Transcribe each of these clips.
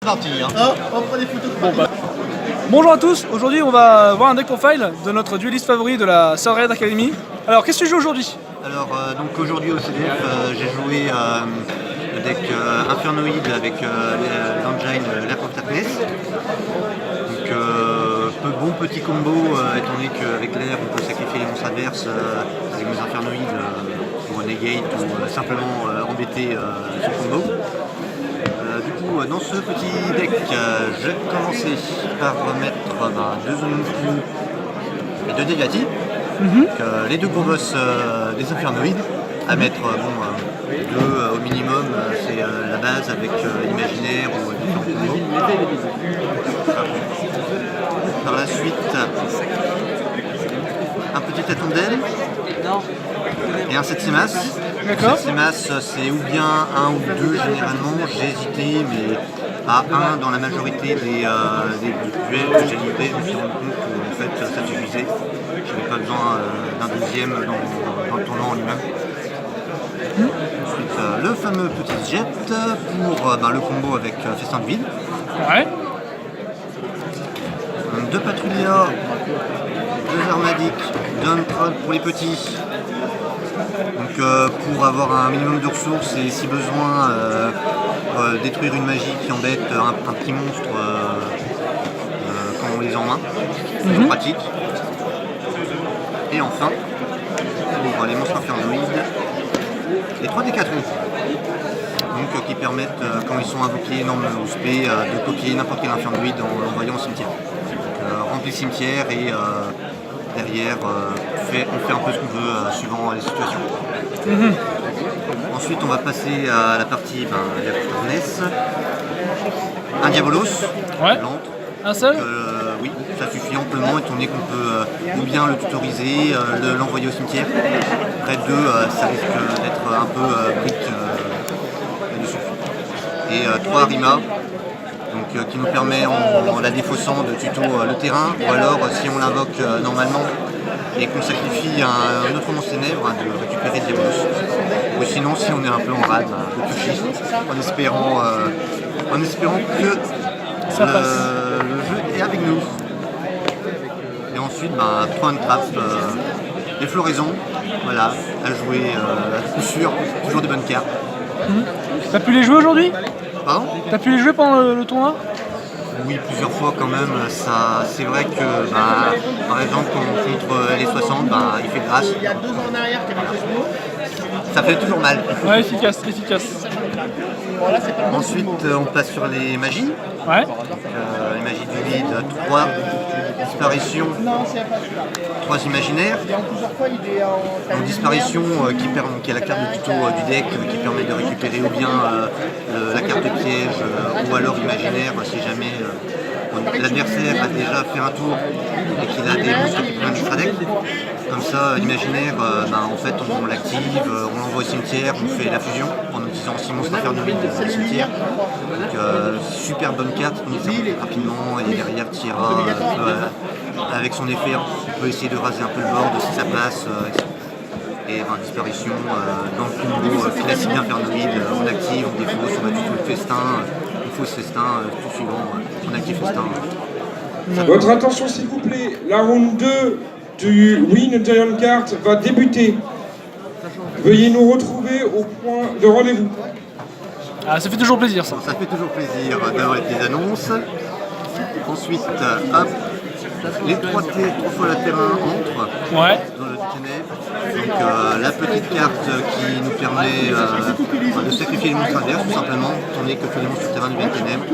Parti, hein. On prend des photos. Bonjour à tous, aujourd'hui on va voir un deck profile de notre dueliste favori de la Sword Red Academy. Alors qu'est-ce que tu joues aujourd'hui? Alors donc aujourd'hui au CDF j'ai joué le deck Infernoid avec l'engine Lap of Darkness. Donc bon petit combo étant donné qu'avec l'air on peut sacrifier les monstres adverses avec mes Infernoïdes pour negate ou simplement embêter son combo. Du coup dans ce petit deck je vais commencer par remettre 2 Onunku et 2 Deviati. Les deux gros boss des Infernoïdes à mettre deux au minimum, c'est la base avec l'imaginaire ou différents combos. Par la suite un petit Attondel et un Setsimas. D'accord. Setsimas c'est ou bien un ou deux généralement, j'ai hésité mais à un dans la majorité des duels que j'ai livrés, je me suis rendu compte que en fait ça suffisait. Je n'avais pas besoin d'un deuxième dans le tournoi en lui-même. Ensuite, le fameux petit jet pour le combo avec Festin de Vide. Ouais. 2 Patrouillas, 2 Armadiques, 2 Untrad pour les petits. Donc pour avoir un minimum de ressources et si besoin détruire une magie qui embête un petit monstre quand on les a en main. C'est pratique. Et enfin, pour les monstres infernoïdes, les 3 Décatrons, donc qui permettent, quand ils sont invoqués énormes ou spé, de copier n'importe quel infernoïde en l'envoyant au cimetière. Donc, remplit le cimetière et derrière, on fait un peu ce qu'on veut suivant les situations. Ensuite, on va passer à la partie Darkness. Un Diabolos, Ouais. l'antre. Un seul? Oui, ça suffit amplement étant donné qu'on peut ou bien le tutoriser, l'envoyer au cimetière. Après 2, ça risque d'être un peu brique là-dessus. Et 3 Rima, donc, qui nous permet en la défaussant de tuto le terrain, ou alors si on l'invoque normalement et qu'on sacrifie un autre monstre ténèbres, de récupérer Diabolos. Ou sinon si on est un peu en rade, de toucher, en espérant que Ça passe. le jeu est avec nous. Et ensuite, 3 Untrap, des floraisons, voilà, à jouer à coup sûr, toujours des bonnes cartes. T'as pu les jouer aujourd'hui? Pardon? T'as pu les jouer pendant le tournoi? Oui, plusieurs fois quand même. C'est vrai que, par exemple, contre les 60, il fait grâce. Il y a 2 ans en arrière qui avait fait ce mot. Ça fait toujours mal. Ouais, efficace. Ensuite, on passe sur les magies. Ouais. Les magies du vide, 3 disparitions, 3 imaginaires. Donc disparition qui est la carte de tuto du deck qui permet de récupérer ou bien la carte piège ou alors imaginaire si jamais l'adversaire a déjà fait un tour et qu'il a des monstres qui prennent un extra deck. Comme ça, l'imaginaire, en fait, on l'active, on l'envoie au cimetière, on fait la fusion en utilisant 6 monstres infernoïdes au cimetière. Donc, super bonne carte, on utilise rapidement et derrière Tira, avec son effet, on peut essayer de raser un peu le board si ça passe. Et disparition dans le combo classique d'infernoïde, on active, on défausse, on va du tout le festin, on fausse festin, tout suivant, on active festin. Votre attention s'il vous plaît, la round 2 du Win Giant Card va débuter. Veuillez nous retrouver au point de rendez-vous. Ah, ça fait toujours plaisir ça. Ça fait toujours plaisir d'avoir les petites annonces. Ensuite, hop, les 3 T, 3 fois la terrain entre Ouais. dans le ténèbre. Donc la petite carte qui nous permet de sacrifier les monstres adverses tout simplement, étant donné que tous les monstres sur le terrain deviennent ténèbres.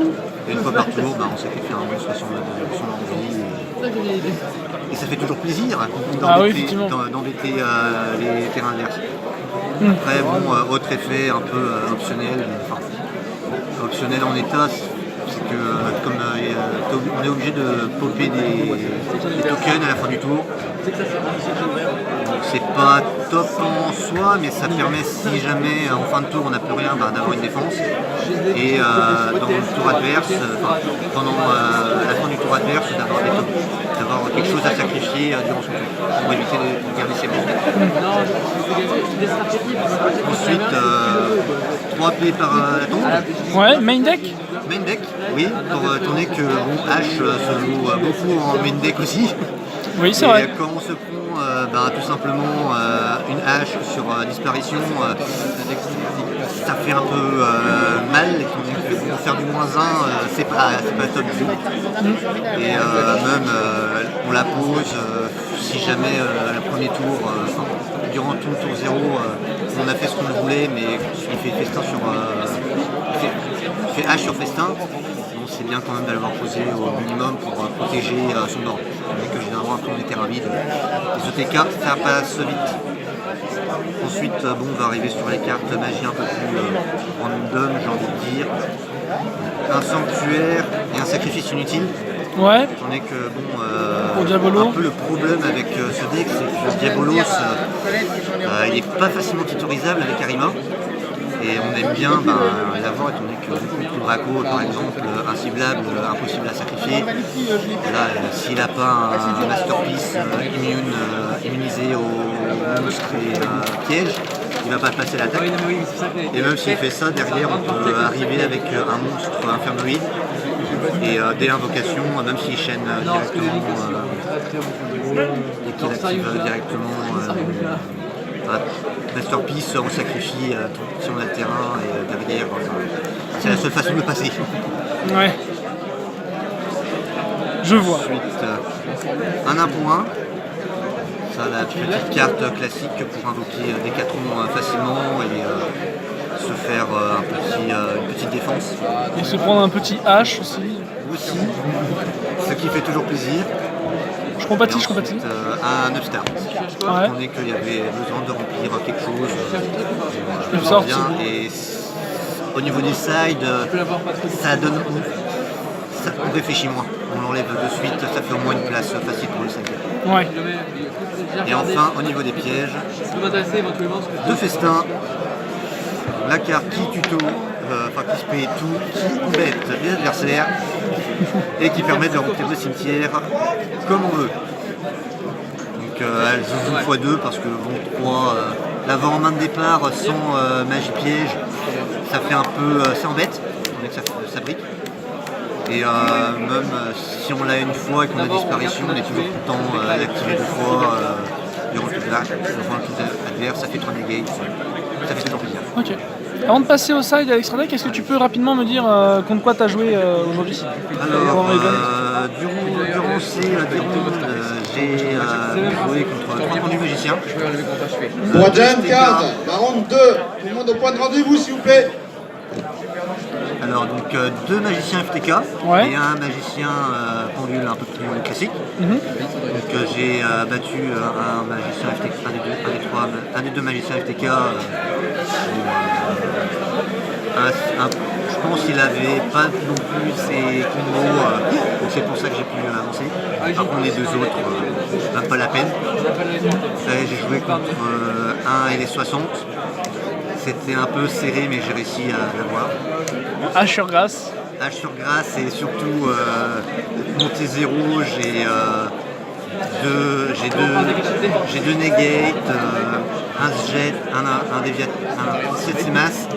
Et une fois par tour, on sacrifie un monstre à son envie. Et ça fait toujours plaisir d'embêter les terrains adverses. Après, autre effet un peu optionnel, optionnel en état, c'est que comme on est obligé de popper des tokens à la fin du tour, donc c'est pas top en soi, mais ça permet si jamais en fin de tour on n'a plus rien d'avoir une défense. Et dans le tour adverse, pendant la fin du tour adverse, d'avoir quelque chose à sacrifier durant son tour pour éviter de garder ses monstres. Ensuite, 3 P par la tombe. Ouais, main deck? Main deck, oui, pour tourner que bon, H se joue beaucoup en main deck aussi. Oui, c'est Et vrai. quand on se prend tout simplement une hache sur disparition, ça fait un peu mal. Pour faire du -1, c'est pas top du tout. Et même on la pose, si jamais le premier tour, durant tout le tour 0, on a fait ce qu'on voulait, mais il fait festin sur. Il fait H sur festin. Donc c'est bien quand même de l'avoir posé au minimum pour protéger son board. Et que généralement après on était ravis. Les OTK, ça passe vite. Ensuite, on va arriver sur les cartes magie un peu plus random, j'ai envie de dire. Un sanctuaire et un sacrifice inutile. Ouais. J'en ai que Pour Diabolo. un peu le problème avec ce deck, c'est que Diabolos, il n'est pas facilement tutorisable avec Arima. Et on aime bien l'avoir étant donné que le Draco, par exemple, inciblable, impossible à sacrifier. Là, s'il n'a pas un Masterpiece immunisé aux monstres et pièges, il ne va pas passer l'attaque. Et même s'il fait ça, derrière, on peut arriver avec un monstre infirmoïde. Et dès l'invocation, même s'il chaîne directement, et qu'il active directement Masterpiece, on sacrifie si on a le terrain et derrière, c'est la seule façon de le passer. Ouais. Je vois. Ensuite, un 1 pour 1. Ça, la petite carte classique pour invoquer Décathlon facilement et se faire une petite défense. Et se prendre un petit H aussi. Aussi, ce qui fait toujours plaisir. Je compatis, Et je compatis. ensuite, un upstart. Ouais. On est qu'il y avait besoin de remplir quelque chose. Une On sorte. bien, et au niveau des sides, ça donne. On réfléchit moins. On l'enlève de suite, ça fait au moins une place facile pour le side. Ouais. Et enfin, au niveau des pièges, deux festins. La carte qui tuto, qui se paye tout, qui embête les adversaires et qui permet de remplir le cimetière comme on veut. Donc elle joue x2 parce que bon, 3, l'avoir en main de départ sans magie piège, ça fait un peu. Ça embête, on est que ça brique. Et même si on l'a une fois et qu'on a disparition, on est toujours tout le temps l'activer 2 fois durant le tour adverse, ça fait 3 negates, ça fait tout le temps plaisir. Ok. Avant de passer au side à l'extra deck, est-ce que tu peux rapidement me dire contre quoi tu as joué aujourd'hui? Alors, durant ces 10 rounds, j'ai joué contre 3 conduits magiciens. Pour Giant Card, la ronde 2, tout le monde au point de rendez-vous s'il vous plaît. Alors, donc 2 magiciens FTK Ouais. et un magicien pendule un peu plus classique. Donc j'ai battu un magicien FTK, un des deux magiciens FTK. Je pense qu'il avait pas non plus ses combos, donc c'est pour ça que j'ai pu avancer. Par contre les deux autres, même pas la peine. J'ai joué contre 1 et les 60. C'était un peu serré mais j'ai réussi à l'avoir. H sur grâce. H sur grâce et surtout monté 0, j'ai deux negates, un jet, un Setsemas,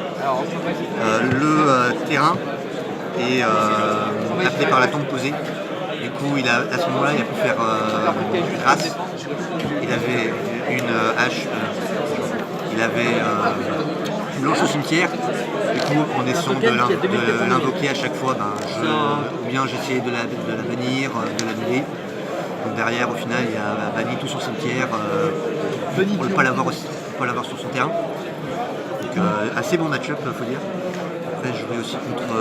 le terrain et appelé par la tombe posée. Du coup à ce moment-là il a pu faire grâce. Il avait une hache, il avait une blanche au cimetière. Du coup, en essayant de l'invoquer à chaque fois, ou bien j'essayais de la bannir, de l'annuler. Donc derrière, au final, il a banni tout son cimetière pour ne pas l'avoir sur son terrain. Donc assez bon match-up, faut dire. Après, je jouais aussi contre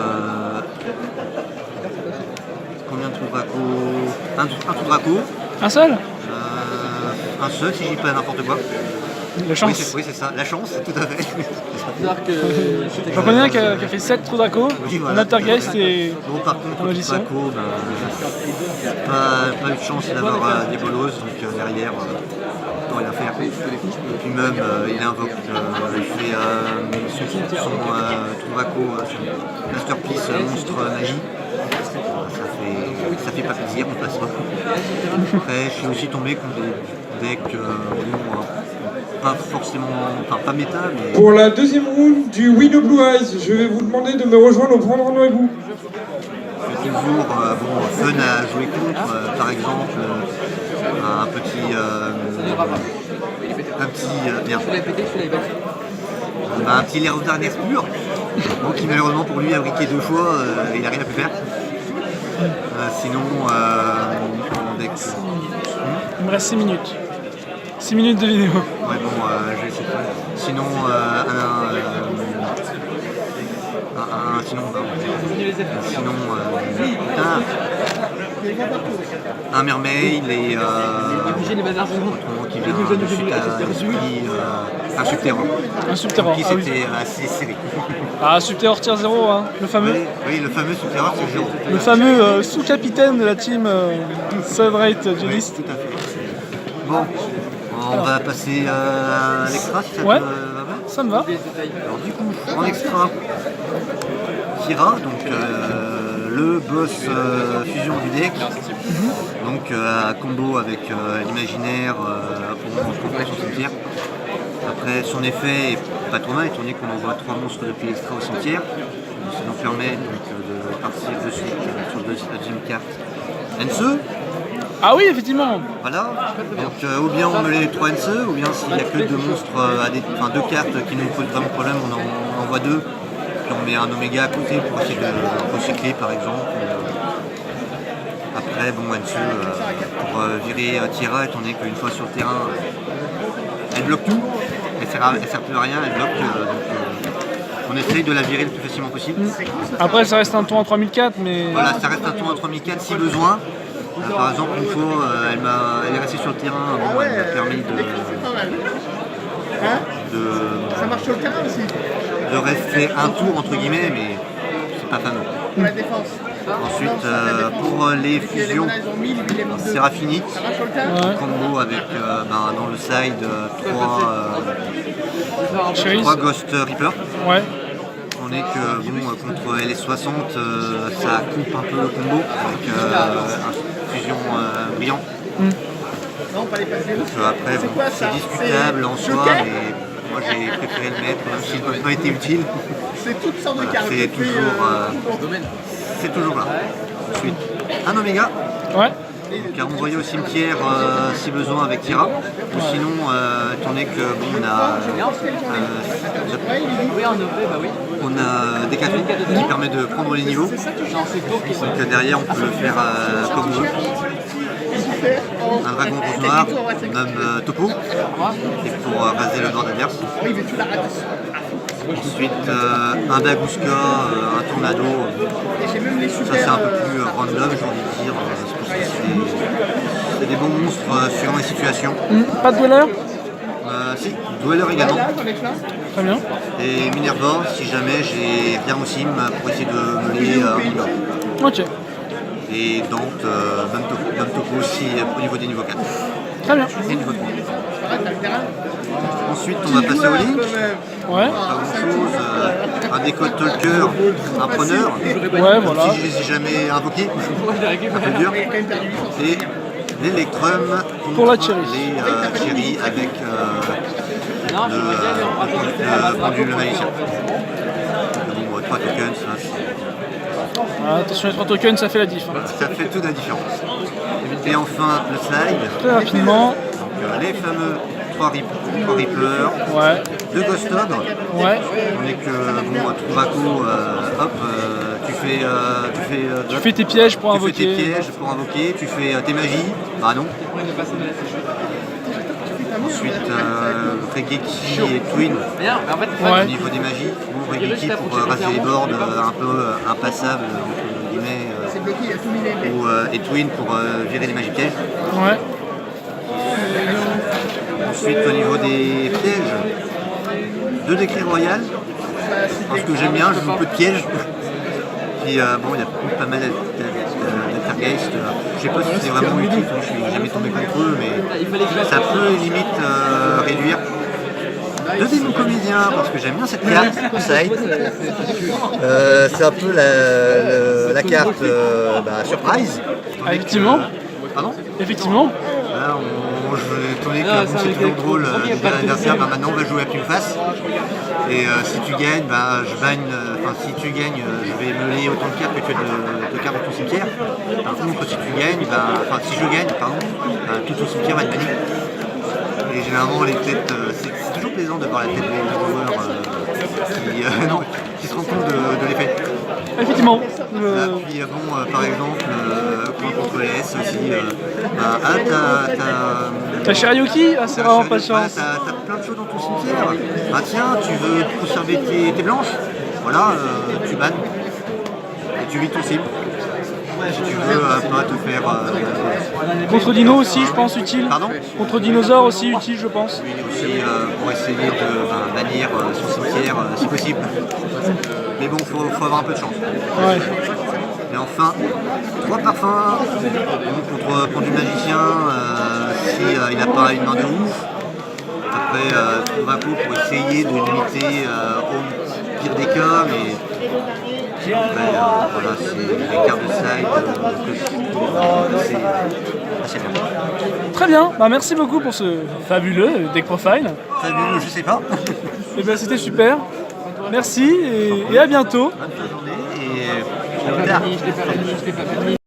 combien de tours Draco? Un tour Draco. Un seul? Un seul, si je dis pas n'importe quoi. La chance. Oui, c'est ça, la chance, tout à fait. J'en connais un qui a fait 7 trous Draco, Oui, voilà. un Altergeist et Bon, par contre, un le magicien. Draco, pas eu de chance d'avoir des bolos, donc derrière, autant rien faire. Et puis même, il invoque, il fait son trou Draco, son Masterpiece monstre magie. Ça fait pas plaisir, on passe pas. Après, je suis aussi tombé contre des decks pas forcément, enfin pas méta, mais Pour la deuxième round du We No Blue Eyes, je vais vous demander de me rejoindre au prendre rendez-vous. c'est toujours fun à jouer contre. Par exemple, un petit un petit Lair of Darkness pur, bon, qui malheureusement pour lui a briqué 2 fois, il n'a rien pu faire. Sinon, avec... Il me reste 6 minutes. 6 minutes de vidéo. Ouais, bon, je vais essayer de faire. Sinon, un mermaid et qui vient de suite à l'esprit, un subterrain. Un subterror. Qui Ah oui. c'était assez serré. Ah, subterror tier 0, hein, le fameux. Oui, le fameux subterrain c'est 0. Le fameux sous-capitaine de la team Sunrate Duelist. Tout à fait. Bon, on va passer à l'extra si ça Ouais. te va. Ça me va. Alors du coup, en extra, Kira, donc le boss fusion du deck, donc à combo avec l'imaginaire pour construire son cimetière. Après, son effet est pas trop mal, étant donné qu'on envoie 3 monstres depuis l'extra au cimetière. Ça nous permet donc, de partir de suite sur la deuxième carte NCE. Ah oui, effectivement. Voilà, donc ou bien on met les 3 NCE, ou bien s'il n'y a que 2 monstres, enfin 2 cartes qui nous posent vraiment problème, on en envoie 2, puis on met un Oméga à côté pour essayer de recycler par exemple. Après, bon, NCE, pour virer Tira, étant donné qu'une fois sur le terrain, elle bloque tout, elle sert plus à rien, elle bloque, donc on essaye de la virer le plus facilement possible. Après, ça reste un tour en 3004, mais. Voilà, ça reste un tour à 3004 si besoin. Par exemple, une fois, elle est restée sur le terrain, bon, elle m'a permis Pas mal. Hein Ça marche sur le terrain aussi, de rester un tour entre guillemets, mais c'est pas fameux. pour la défense. Ensuite, pour les fusions, Ils ont mis, lui, il est mis 2. Seraphinique, Ça marche sur le terrain. Ouais. combo avec dans le side Cherise. 3 Ghost Reaper. Ouais. On est que bon, contre LS60, ça coupe un peu le combo avec un fusion brillant. Non, pas les passer. Donc, après, C'est bon, quoi, ça? c'est discutable en C'est soi, Joker mais moi j'ai préféré le mettre, même s'il n'a pas été utile. C'est toutes sortes de Voilà, cartes. c'est toujours là. Ensuite, un Oméga, Ouais. qui a envoyé au cimetière si besoin avec Tira. Ou sinon, étant donné que bon, on a des cartes qui permet de prendre les niveaux. Donc derrière, on peut le faire comme on veut. Un dragon rose noir, on nomme Topo, et pour raser le nord adverse. Oui, mais tu l'arrêtes. Ensuite, un Baguska, un Tornado. Et j'ai même les super. Ça c'est un peu plus random, j'ai envie de dire. Je pense que c'est des bons monstres suivant les situations. Pas de dweller. Si, Dweller également. Là, j'en ai plein. Très bien. Et Minerva, si jamais j'ai rien au sim pour essayer de mener mon nord. Ok. Et Dante, même topo aussi au niveau des niveaux 4 Très bien. et niveau 3. Arrête, t'as le terrain. Ensuite, on va passer au Link. Ouais. Pas grand chose. Un décode talker, un preneur. Ouais, voilà. Si je les ai jamais invoqués, un peu dur. Il a quand même perdu 800. Et l'Electrum Pour la contre Cherry. les Cherry avec le pendule magicien. Bon, 3 tokens, Ah, attention, les 3 tokens, ça fait la diff. Hein. ça fait toute la différence. Et enfin, le slide. Très rapidement. Donc, les fameux 3 Reapers, Ouais. 2 Ghost Ogre. Ouais. On est que, bon, Trouvaco, hop, Tu fais tes pièges pour tu fais tes invoquer. pièges pour invoquer, tu fais tes magies, bah non. Ensuite, Regeki et Twin au Ouais. niveau des magies. Bon, Regeki pour raser les boards un peu impassables, entre guillemets, C'est bloqué, il a tout miné. et Twin pour virer les magies pièges. Ouais. Ensuite, au niveau des pièges, 2 décrets royales, parce que j'aime bien, je joue un peu de pièges. Puis bon, il y a pas mal d'Altergeist. Je sais pas si c'est vraiment utile, je suis jamais tombé contre eux, mais ça peut limite réduire. 2 démons comédiens, parce que j'aime bien cette carte, side. C'est un peu la carte surprise. Effectivement. Pardon. Effectivement. Là, on je tournais que bon, c'est toujours drôle de dire à l'adversaire, bah, maintenant on va jouer à pile face. Et si tu gagnes, bah, si tu gagnes, je vais meuler autant de cartes que tu as de cartes dans ton cimetière. Par contre, si tu gagnes, si je gagne, pardon, tout ton cimetière va être banni. Et généralement, les têtes, c'est toujours plaisant de voir la tête des joueurs qui se rendent compte de l'effet. Effectivement. Là, puis par exemple, contre les S aussi, T'as Shirayuki? Ah, c'est vraiment pas de chance. T'as plein de choses dans ton cimetière. Ah tiens, tu veux conserver tes blanches? Voilà, tu bannes. Et tu vides ton cible. Si tu veux pas te faire... Contre Dino aussi, je pense, utile. Pardon? Contre Dinosaure aussi, utile, je pense. Oui, aussi pour essayer de bannir son cimetière si possible. Mais bon, faut avoir un peu de chance. Ouais. Et enfin, 3 parfums contre Pendu Magicien, si il n'a pas une main de ouf. Après, Convaco pour essayer de limiter au pire des cas, mais après, voilà, c'est les cartes de side c'est assez bien. Très bien, bah, merci beaucoup pour ce fabuleux deck profile. Fabuleux, je sais pas. Et bien c'était super. Merci et à bientôt. Bonne journée et à plus tard.